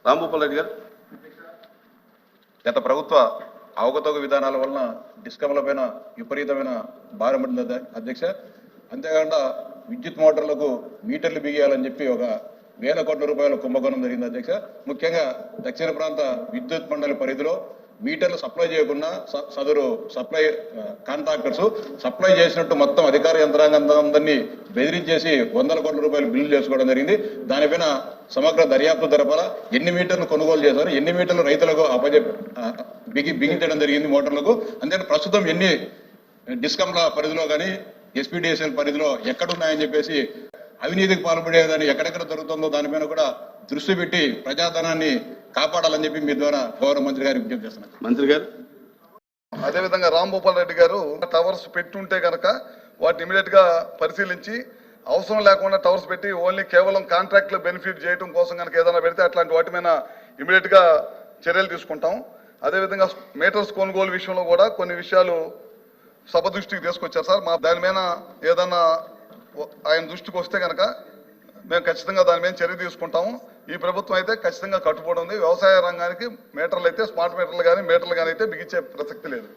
రాంభూపాల్ రెడ్డి గారు. గత ప్రభుత్వ అవకతవక విధానాల వలన డిస్కమ్లపైన విపరీతమైన భారం పడింది అధ్యక్ష. అంతేకాకుండా విద్యుత్ మోటార్లకు మీటర్లు బిగియాలని చెప్పి ఒక వేల కోట్ల రూపాయల కుంభకోణం జరిగింది అధ్యక్ష. ముఖ్యంగా దక్షిణ ప్రాంత విద్యుత్ మండలి పరిధిలో మీటర్లు సప్లై చేయకుండా సదరు సప్లై కాంట్రాక్టర్స్ సప్లై చేసినట్టు మొత్తం అధికార యంత్రాంగాన్ని బెదిరించేసి వందల కోట్ల రూపాయలు బిల్లు చేసుకోవడం జరిగింది. దానిపైన సమగ్ర దర్యాప్తు జరపాల. ఎన్ని మీటర్లు కొనుగోలు చేశారు, ఎన్ని మీటర్లు రైతులకు బిగించడం జరిగింది మోటార్లకు, అంతే ప్రస్తుతం ఎన్ని డిస్కమ్ల పరిధిలో కానీ ఎస్పీడీఎస్ఎల్ పరిధిలో ఎక్కడున్నాయని చెప్పేసి అవినీతికి పాల్పడేదని ఎక్కడెక్కడ జరుగుతుందో దానిపైన కూడా దృష్టి పెట్టి ప్రజాధనాన్ని కాపాడాలని చెప్పి మీ ద్వారా గౌరవ మంత్రి గారికి విజ్ఞప్తి చేస్తున్నారు. మంత్రి గారు. అదేవిధంగా రాంభూపాల్ రెడ్డి గారు టవర్స్ పెట్టుంటే కనుక వాటిని ఇమీడియట్ గా పరిశీలించి అవసరం లేకుండా టవర్స్ పెట్టి ఓన్లీ కేవలం కాంట్రాక్ట్ బెనిఫిట్ చేయడం కోసం కనుక ఏదైనా పెడితే అట్లాంటి వాటి మీద ఇమీడియట్ గా చర్యలు తీసుకుంటాం. అదేవిధంగా మీటర్స్ కొనుగోలు విషయంలో కూడా కొన్ని విషయాలు సభ దృష్టికి తీసుకొచ్చారు సార్. మా దాని మీద ఏదన్నా ఆయన దృష్టికి వస్తే కనుక మేము ఖచ్చితంగా దాని మీద చర్య తీసుకుంటాము. ఈ ప్రభుత్వం అయితే ఖచ్చితంగా కట్టుబడి ఉంది. వ్యవసాయ రంగానికి మీటర్లు అయితే స్మార్ట్ మీటర్లు కానీ మీటర్లు కానీ అయితే బిగించే ప్రసక్తి లేదు.